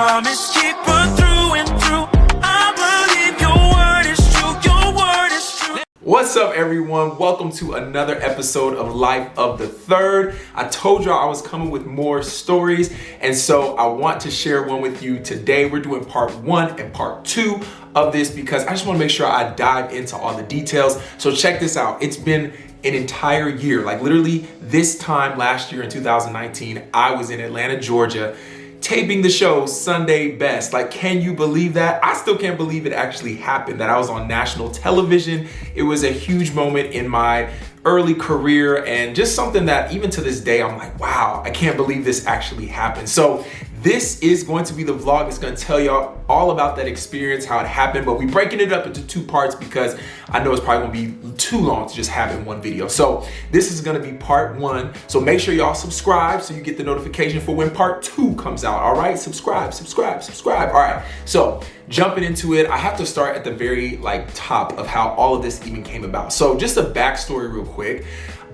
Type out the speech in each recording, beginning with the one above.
promise keeper through and through. I believe your word is true, your word is true. What's up, everyone? Welcome to another episode of Life of the Third. I told y'all I was coming with more stories, and so I want to share one with you today. We're doing part 1 and part 2 of this because I just want to make sure I dive into all the details. So check this out. It's been an entire year, like literally this time last year in 2019, I was in Atlanta, Georgia, taping the show Sunday Best. Like, can you believe that? I still can't believe it actually happened, that I was on national television. It was a huge moment in my early career and just something that even to this day, I'm like, wow, I can't believe this actually happened. So this is going to be the vlog that's going to tell y'all all about that experience, how it happened, but we're breaking it up into 2 parts because I know it's probably going to be too long to just have in one video. So this is going to be part 1. So make sure y'all subscribe so you get the notification for when part 2 comes out. All right, subscribe. All right, so jumping into it, I have to start at the very top of how all of this even came about. So just a backstory real quick.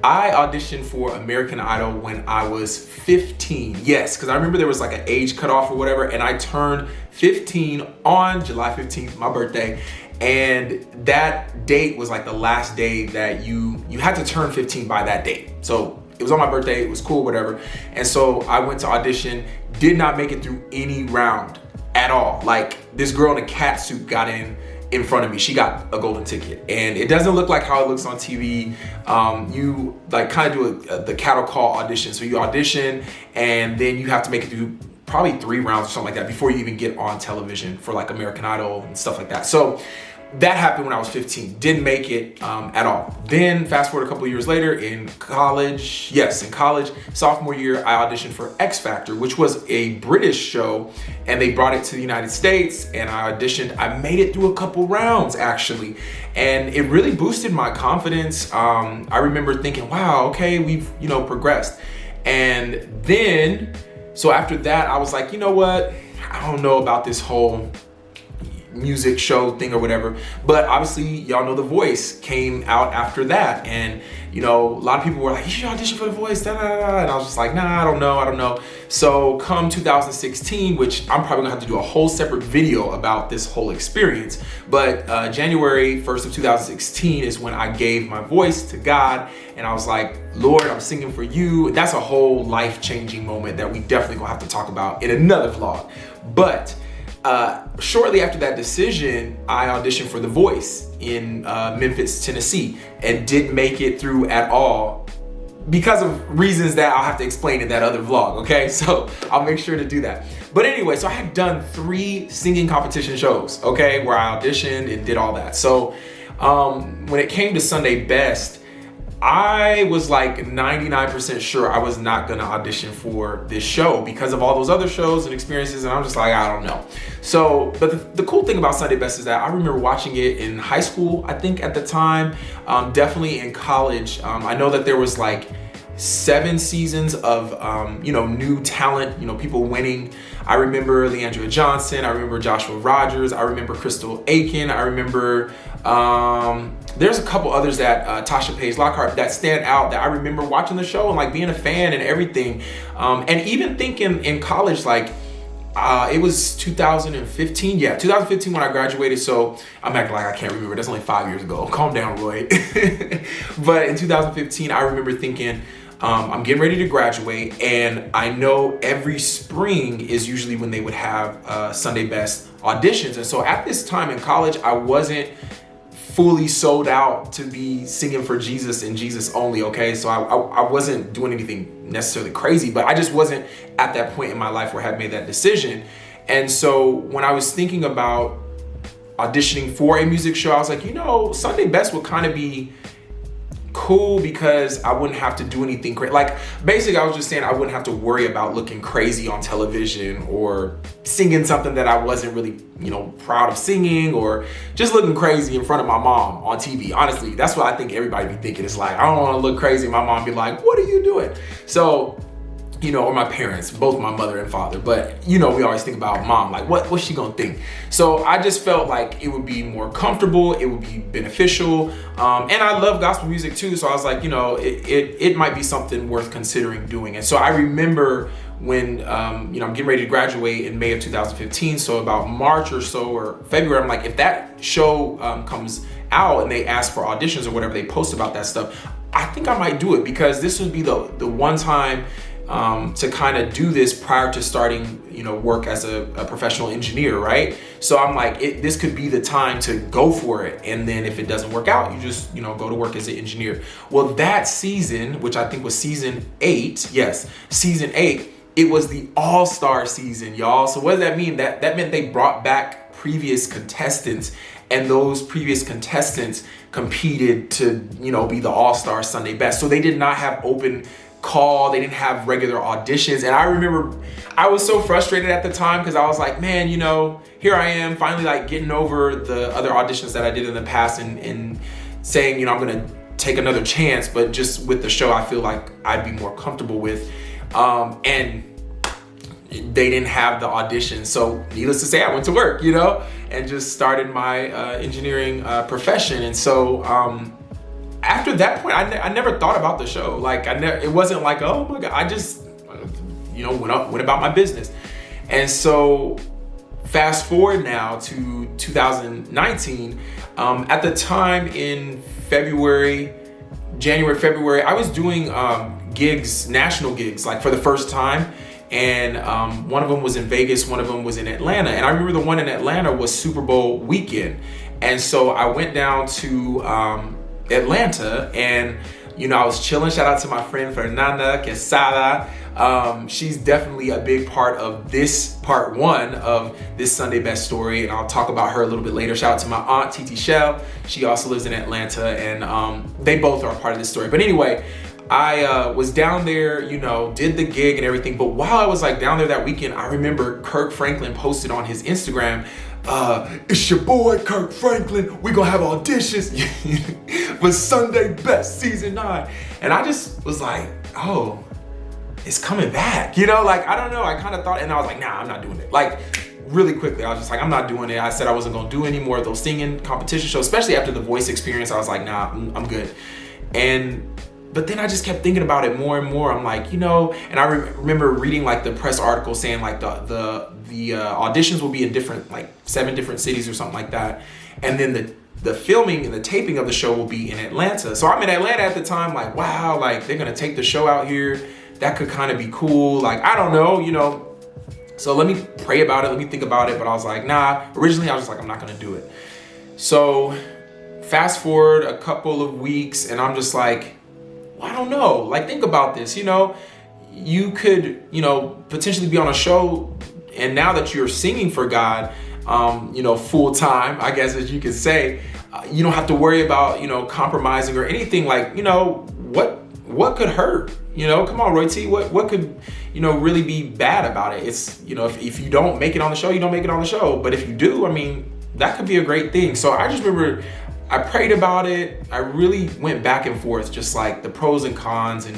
I auditioned for American Idol when I was 15. Yes, because I remember there was like an age cutoff or whatever, and I turned 15 on July 15th, my birthday. And that date was like the last day that you had to turn 15 by that date. So it was on my birthday, it was cool, whatever. And so I went to audition, did not make it through any round at all. Like, this girl in a cat suit got in front of me. She got a golden ticket, and it doesn't look like how it looks on TV. You kind of do the cattle call audition. So you audition, and then you have to make it through probably 3 rounds or something like that before you even get on television for like American Idol and stuff like that. So that happened when I was 15. Didn't make it at all. Then fast forward a couple of years later in college, sophomore year, I auditioned for X Factor, which was a British show, and they brought it to the United States, and I auditioned. I made it through a couple rounds actually, and it really boosted my confidence. I remember thinking, wow, okay, we've progressed. And then, so after that, I was like, you know what? I don't know about this whole music show thing or whatever, but obviously y'all know The Voice came out after that, and a lot of people were like, you should audition for The Voice, and I was just like, nah, I don't know. So come 2016, which I'm probably gonna have to do a whole separate video about this whole experience, but January 1st of 2016 is when I gave my voice to God, and I was like, Lord, I'm singing for you. That's a whole life-changing moment that we definitely gonna have to talk about in another vlog. But shortly after that decision, I auditioned for The Voice in Memphis, Tennessee, and didn't make it through at all because of reasons that I'll have to explain in that other vlog, okay? So I'll make sure to do that. But anyway, so I had done 3 singing competition shows, okay, where I auditioned and did all that. So when it came to Sunday Best, I was like 99% sure I was not gonna audition for this show because of all those other shows and experiences, and I'm just like, I don't know. So, but the cool thing about Sunday Best is that I remember watching it in high school, I think at the time, definitely in college. I know that there was like 7 seasons of new talent, people winning. I remember Leandria Johnson, I remember Joshua Rogers, I remember Crystal Aiken, I remember there's a couple others that Tasha Page Lockhart that stand out that I remember watching the show and like being a fan and everything, and even thinking in college, like it was 2015, 2015 when I graduated. So I'm acting like I can't remember, that's only 5 years ago. Calm down, Roy. But in 2015, I remember thinking, I'm getting ready to graduate, and I know every spring is usually when they would have Sunday Best auditions. And so at this time in college, I wasn't fully sold out to be singing for Jesus and Jesus only, okay? So I wasn't doing anything necessarily crazy, but I just wasn't at that point in my life where I had made that decision. And so when I was thinking about auditioning for a music show, I was like, Sunday Best would kind of be cool because I wouldn't have to do anything crazy. Like, basically I was just saying I wouldn't have to worry about looking crazy on television or singing something that I wasn't really, proud of singing, or just looking crazy in front of my mom on TV. Honestly, that's what I think everybody be thinking. It's like, I don't want to look crazy. My mom be like, what are you doing? So, or my parents, both my mother and father. But, we always think about mom, like, what's she gonna think? So I just felt like it would be more comfortable, it would be beneficial. And I love gospel music too. So I was like, it might be something worth considering doing. And so I remember when I'm getting ready to graduate in May of 2015. So about March or so, or February, I'm like, if that show comes out and they ask for auditions or whatever, they post about that stuff, I think I might do it, because this would be the one time to kind of do this prior to starting, work as a professional engineer, right? So I'm like, this could be the time to go for it. And then if it doesn't work out, you just, go to work as an engineer. Well, that season, which I think was season 8, yes, season 8, it was the all-star season, y'all. So what does that mean? That meant they brought back previous contestants, and those previous contestants competed to, be the all-star Sunday best. So they did not have open call, they didn't have regular auditions. And I remember I was so frustrated at the time, because I was like, man, here I am finally like getting over the other auditions that I did in the past, and saying, I'm gonna take another chance, but just with the show I feel like I'd be more comfortable with. And they didn't have the audition. So needless to say, I went to work, and just started my engineering profession. And so after that point, I never thought about the show. Like it wasn't like, oh my God, I just, went about my business. And so fast forward now to 2019, at the time in January, February, I was doing gigs, national gigs, like for the first time. And one of them was in Vegas, one of them was in Atlanta. And I remember the one in Atlanta was Super Bowl weekend. And so I went down to Atlanta, and I was chilling. Shout out to my friend Fernanda Quesada. She's definitely a big part of this part 1 of this Sunday Best story, and I'll talk about her a little bit later. Shout out to my aunt Titi Shell. She also lives in Atlanta, and they both are a part of this story. But anyway, I was down there, did the gig and everything. But while I was like down there that weekend, I remember Kirk Franklin posted on his Instagram, it's your boy Kirk Franklin, we gonna have auditions for Sunday Best season 9. And I just was like, oh, it's coming back, like, I don't know, I kind of thought, and I was like, nah, I'm not doing it. Like really quickly, I was just like, I'm not doing it. I said I wasn't gonna do any more of those singing competition shows, especially after the Voice experience. I was like, nah, I'm good. But then I just kept thinking about it more and more. I'm like, and I remember reading like the press article saying like the auditions will be in different, like 7 different cities or something like that. And then the filming and the taping of the show will be in Atlanta. So I'm in Atlanta at the time, like, wow, like they're gonna take the show out here. That could kind of be cool. Like, I don't know, So let me pray about it. Let me think about it. But I was like, nah, originally I was just like, I'm not gonna do it. So fast forward a couple of weeks, and I'm just like, I don't know. Like, think about this, you could, potentially be on a show, and now that you're singing for God, full time, I guess, as you could say, you don't have to worry about, compromising or anything. Like, what could hurt? Come on, Roy T, what could, really be bad about it? It's, if you don't make it on the show, you don't make it on the show. But if you do, I mean, that could be a great thing. So I just remember I prayed about it. I really went back and forth, just like the pros and cons. And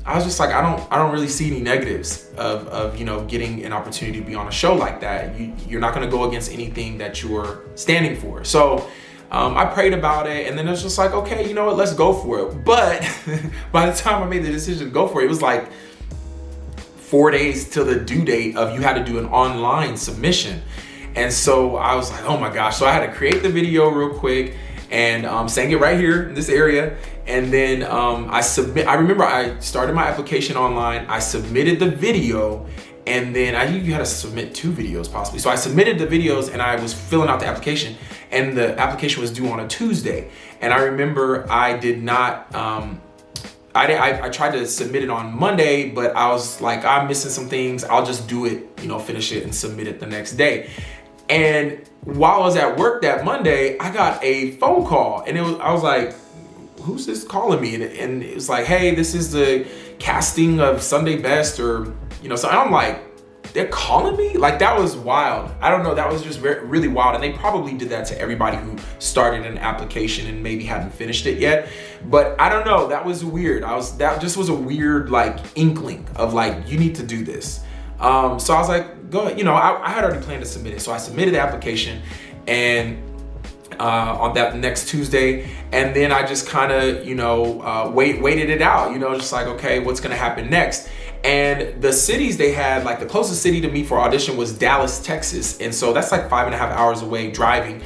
I was just like, I don't really see any negatives of getting an opportunity to be on a show like that. You're not gonna go against anything that you're standing for. So I prayed about it, and then it was just like, okay, you know what, let's go for it. But by the time I made the decision to go for it, it was like 4 days till the due date of you had to do an online submission. And so I was like, oh my gosh. So I had to create the video real quick and sang it right here in this area. And then I remember I started my application online. I submitted the video, and then I think you had to submit 2 videos possibly. So I submitted the videos, and I was filling out the application, and the application was due on a Tuesday. And I remember I did not, I tried to submit it on Monday, but I was like, I'm missing some things. I'll just do it, finish it and submit it the next day. And while I was at work that Monday, I got a phone call, and I was like, who's this calling me? And it was like, hey, this is the casting of Sunday Best, or, so I'm like, they're calling me? Like, that was wild. I don't know, that was just really wild. And they probably did that to everybody who started an application and maybe hadn't finished it yet. But I don't know, that was weird. That just was a weird, like, inkling of like, you need to do this. So I was like, go ahead. I had already planned to submit it. So I submitted the application, and on that next Tuesday, and then I just kind of, waited it out, just like, okay, what's gonna happen next? And the cities they had, like the closest city to me for audition was Dallas, Texas. And so that's like 5.5 hours away driving.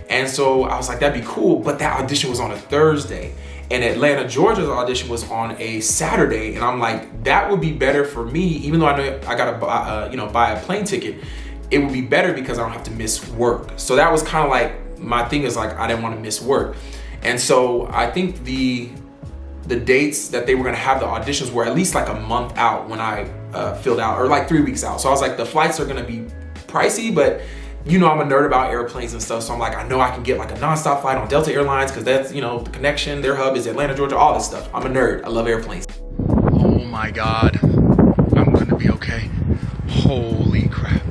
And so I was like, that'd be cool. But that audition was on a Thursday. And Atlanta, Georgia's audition was on a Saturday. And I'm like, that would be better for me, even though I know I gotta buy a plane ticket. It would be better because I don't have to miss work. So that was kind of like, my thing is like, I didn't want to miss work. And so I think the dates that they were gonna have the auditions were at least like a month out when I filled out, or like 3 weeks out. So I was like, the flights are gonna be pricey, but you know, I'm a nerd about airplanes and stuff. So I'm like, I know I can get like a nonstop flight on Delta Airlines because that's, you know, the connection, their hub is Atlanta, Georgia, all this stuff. I'm a nerd, I love airplanes. Oh my God, I'm gonna be okay. Holy crap.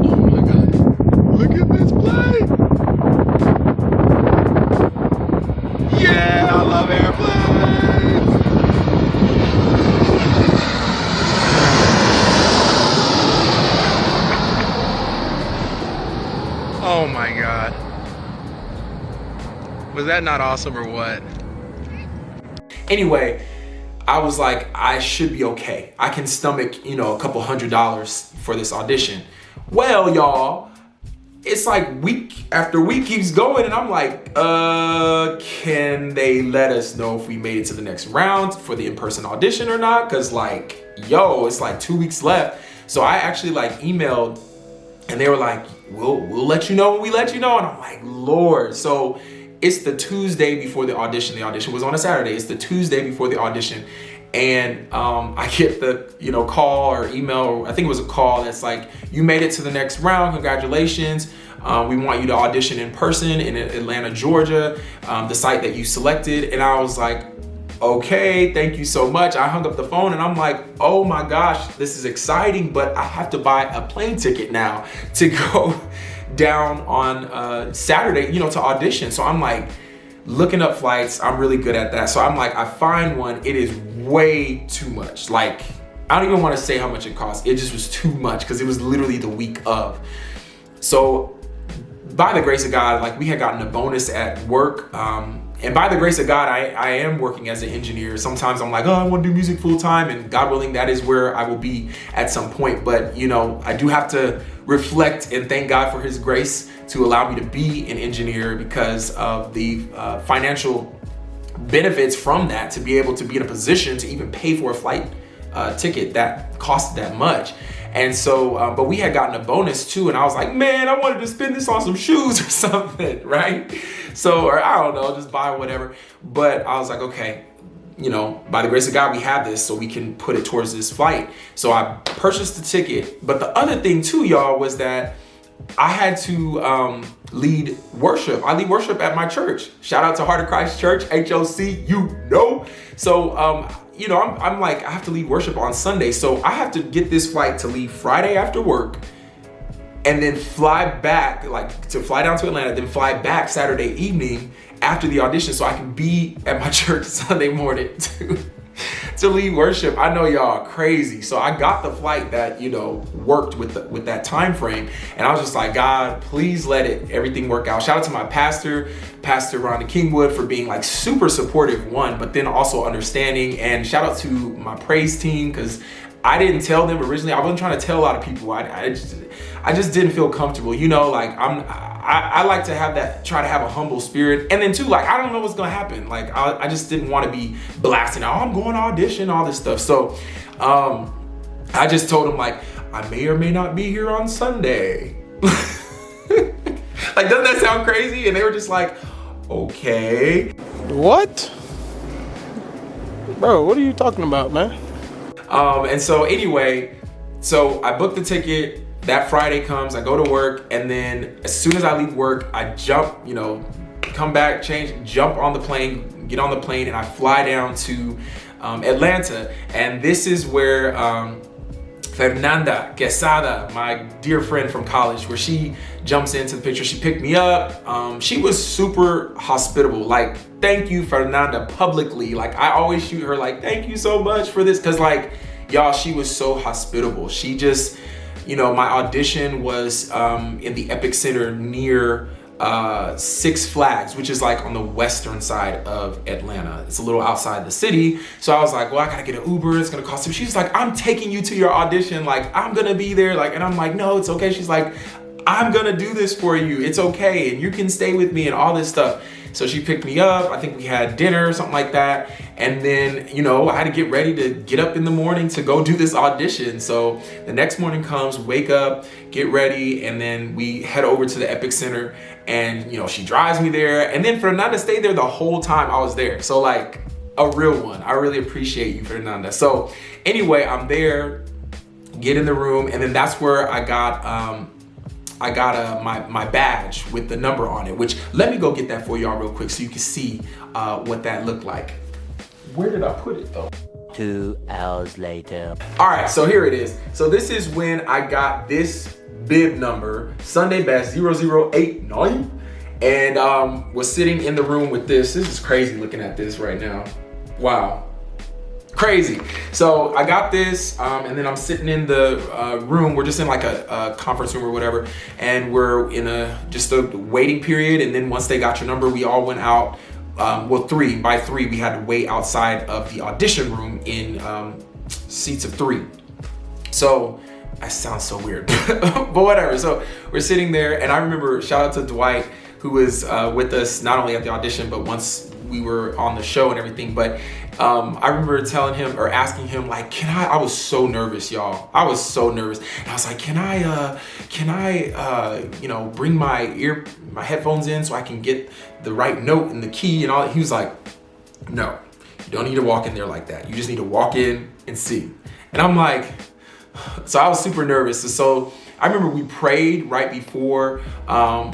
Oh my God, look at this plane. Yeah, I love airplanes. Oh my God. Was that not awesome or what? Anyway, I was like, I should be okay. I can stomach, you know, a couple $100 for this audition. Well, y'all, it's like week after week keeps going, and I'm like, can they let us know if we made it to the next round for the in-person audition or not? Cause like, yo, it's like 2 weeks left. So I actually like emailed, and they were like, we'll let you know when we let you know. And I'm like, Lord. So it's the Tuesday before the audition. The audition was on a Saturday. It's the Tuesday before the audition. And I get the, you know, call or email, or I think it was a call that's like, you made it to the next round, congratulations. We want you to audition in person in Atlanta, Georgia, the site that you selected. And I was like, okay, thank you so much. I hung up the phone and I'm like, oh my gosh, this is exciting, but I have to buy a plane ticket now to go down on Saturday, you know, to audition. So I'm like looking up flights. I'm really good at that. So I'm like, I find one, it is way too much. Like, I don't even want to say how much it cost. It just was too much because it was literally the week of. So by the grace of God, like we had gotten a bonus at work. And by the grace of God, I am working as an engineer. Sometimes I'm like, oh, I want to do music full time, and God willing, that is where I will be at some point. But you know, I do have to reflect and thank God for His grace to allow me to be an engineer because of the financial benefits from that, to be able to be in a position to even pay for a flight ticket that cost that much. And so, but we had gotten a bonus too, and I was like, man, I wanted to spend this on some shoes or something, right? So, or I don't know, just buy whatever. But I was like, okay, you know, by the grace of God, we have this, so we can put it towards this flight. So I purchased the ticket. But the other thing too, y'all, was that I had to lead worship. I lead worship at my church. Shout out to Heart of Christ Church, HOC, you know. So, you know, I'm like, I have to lead worship on Sunday. So I have to get this flight to leave Friday after work and then fly back, like to fly down to Atlanta, then fly back Saturday evening after the audition so I can be at my church Sunday morning to lead worship. I know y'all are crazy. So I got the flight that, you know, worked with that time frame. And I was just like, God, please let everything work out. Shout out to my pastor, Pastor Rhonda Kingwood, for being like super supportive, one, but then also understanding. And shout out to my praise team, because I didn't tell them originally. I wasn't trying to tell a lot of people. I just didn't feel comfortable. You know, like I like to have that, try to have a humble spirit. And then too, like, I don't know what's gonna happen. Like, I just didn't want to be blasting out, oh, I'm going to audition, all this stuff. So I just told them, like, I may or may not be here on Sunday. Like, doesn't that sound crazy? And they were just like, okay. What? Bro, what are you talking about, man? And so anyway, so I booked the ticket. That Friday comes, I go to work, and then as soon as I leave work, I jump, you know, come back, change, jump on the plane, get on the plane, and I fly down to Atlanta. And this is where Fernanda Quesada, my dear friend from college, where she jumps into the picture. She picked me up. She was super hospitable. Like, thank you, Fernanda, publicly. Like, I always shoot her like, thank you so much for this. Cause like, y'all, she was so hospitable. She just, you know, my audition was in the Epic Center near Six Flags, which is like on the western side of Atlanta. It's a little outside the city. So I was like, well, I gotta get an Uber. It's gonna cost him. She's like, I'm taking you to your audition. Like, I'm gonna be there. Like, and I'm like, no, it's okay. She's like, I'm gonna do this for you. It's okay. And you can stay with me and all this stuff. So she picked me up. I think we had dinner or something like that. And then, you know, I had to get ready to get up in the morning to go do this audition. So the next morning comes, wake up, get ready, and then we head over to the Epic Center. And, you know, she drives me there. And then Fernanda stayed there the whole time I was there. So like a real one. I really appreciate you, Fernanda. So anyway, I'm there, get in the room, and then that's where I got my badge with the number on it, which let me go get that for y'all real quick so you can see what that looked like. Where did I put it though? 2 hours later. All right, so here it is. So this is when I got this bib number, Sunday Best 0089, and was sitting in the room with this. This is crazy looking at this right now. Wow. Crazy. So I got this, and then I'm sitting in the room. We're just in like a conference room or whatever, and we're in just a waiting period. And then once they got your number, we all went out. Well, by three, we had to wait outside of the audition room in seats of 3. So that sounds so weird, but whatever. So we're sitting there, and I remember, shout out to Dwight, who was with us not only at the audition, but once we were on the show and everything. But I remember telling him or asking him, like, I was so nervous, y'all. I was so nervous. And I was like, can I, you know, bring my headphones in so I can get the right note and the key and all that? He was like, no, you don't need to walk in there like that. You just need to walk in and see. And I'm like, so I was super nervous. So I remember we prayed right before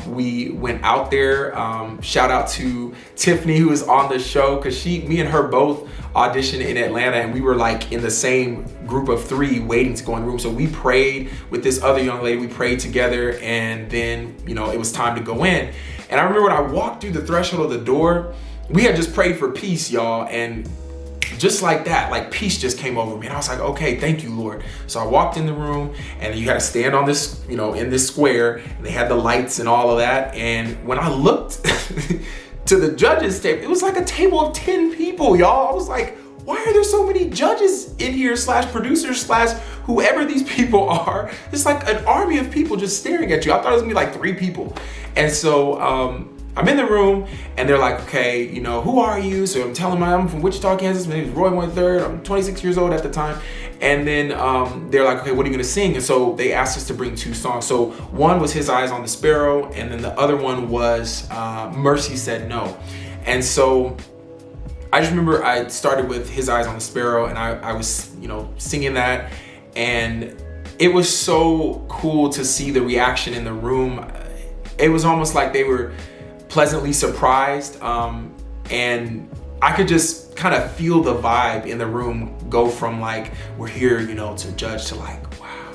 we went out there. Shout out to Tiffany, who was on the show, because me and her both auditioned in Atlanta, and we were like in the same group of 3 waiting to go in the room. So we prayed with this other young lady. We prayed together, and then, you know, it was time to go in. And I remember when I walked through the threshold of the door, we had just prayed for peace, y'all, and just like that, like peace just came over me. And I was like, okay, thank you, Lord. So I walked in the room, and you had to stand on this, you know, in this square, and they had the lights and all of that. And when I looked to the judges table, it was like a table of 10 people, y'all. I was like, why are there so many judges in here / producers / whoever these people are? It's like an army of people just staring at you. I thought it was gonna be like 3 people. And so I'm in the room, and they're like, okay, you know, who are you? So I'm telling them I'm from Wichita, Kansas. My name is Roy 1/3. I'm 26 years old at the time. And then they're like, okay, what are you gonna sing? And so they asked us to bring 2 songs. So one was His Eyes on the Sparrow, and then the other one was Mercy Said No. And so I just remember I started with His Eyes on the Sparrow, and I was, you know, singing that, and it was so cool to see the reaction in the room. It was almost like they were pleasantly surprised, and I could just kind of feel the vibe in the room go from like, we're here, you know, to judge, to like, wow.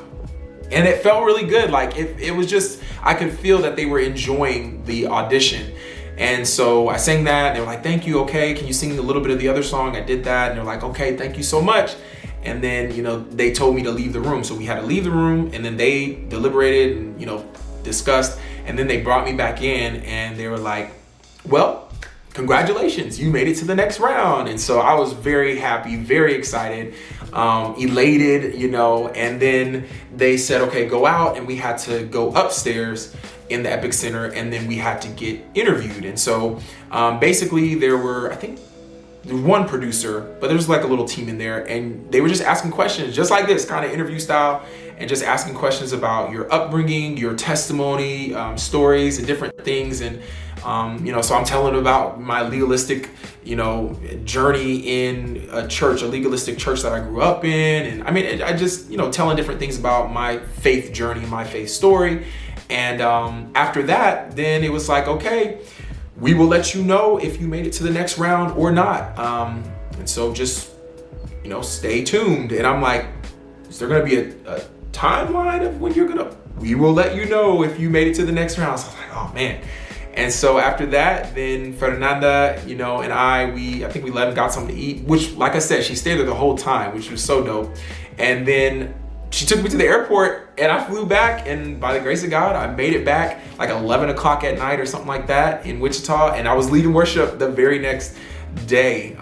And it felt really good. Like it was just, I could feel that they were enjoying the audition. And so I sang that, and they were like, thank you, okay, can you sing a little bit of the other song? I did that, and they're like, okay, thank you so much. And then, you know, they told me to leave the room. So we had to leave the room, and then they deliberated and, you know, discussed, and then they brought me back in, and they were like, well, congratulations, you made it to the next round. And so I was very happy, very excited, elated, you know. And then they said, okay, go out, and we had to go upstairs in the Epic Center, and then we had to get interviewed. And so basically there were, I think, one producer, but there was like a little team in there, and they were just asking questions just like this kind of interview style, and just asking questions about your upbringing, your testimony, stories and different things. And you know, so I'm telling them about my legalistic, you know, journey in a church, a legalistic church that I grew up in. And I mean, I just, you know, telling different things about my faith journey, my faith story. And after that, then it was like, okay, we will let you know if you made it to the next round or not. And so just, you know, stay tuned. And I'm like, is there gonna be a timeline of when we will let you know if you made it to the next round? So I was like, oh man. And so after that, then Fernanda, you know, and I think we let him got something to eat, which, like I said, she stayed there the whole time, which was so dope. And then she took me to the airport and I flew back, and by the grace of God, I made it back like 11 o'clock at night or something like that in Wichita, and I was leading worship the very next day.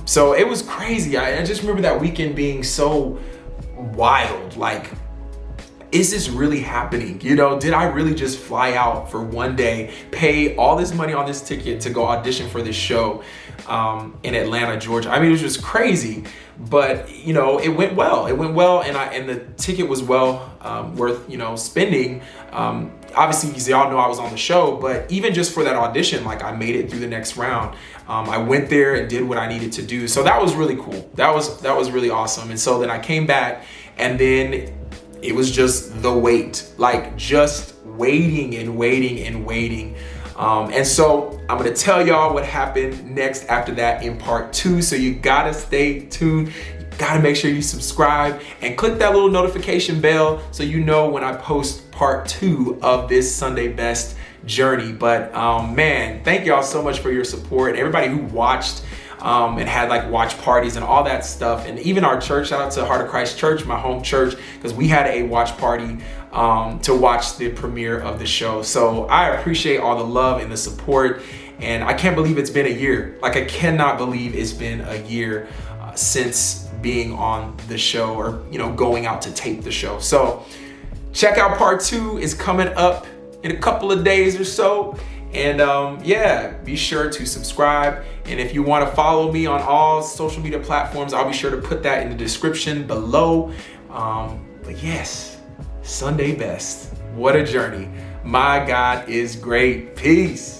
So it was crazy. I just remember that weekend being so wild. Like, is this really happening? You know, did I really just fly out for one day, pay all this money on this ticket to go audition for this show in Atlanta, Georgia? I mean, it was just crazy, but you know, it went well. It went well, and the ticket was well worth, you know, spending. Obviously, because y'all know I was on the show, but even just for that audition, like, I made it through the next round. I went there and did what I needed to do. So that was really cool. That was really awesome. And so then I came back, and then it was just the wait, like just waiting and waiting and waiting. And so I'm gonna tell y'all what happened next after that in part 2. So you gotta stay tuned. You gotta make sure you subscribe and click that little notification bell so you know when I post part 2 of this Sunday Best journey. But man, thank y'all so much for your support. Everybody who watched and had like watch parties and all that stuff. And even our church, shout out to Heart of Christ Church, my home church, because we had a watch party to watch the premiere of the show. So I appreciate all the love and the support. And I can't believe it's been a year. Like, I cannot believe it's been a year since being on the show, or, you know, going out to tape the show. So check out part 2 is coming up in a couple of days or so. And yeah, be sure to subscribe. And if you want to follow me on all social media platforms, I'll be sure to put that in the description below. But yes, Sunday Best. What a journey. My God is great. Peace.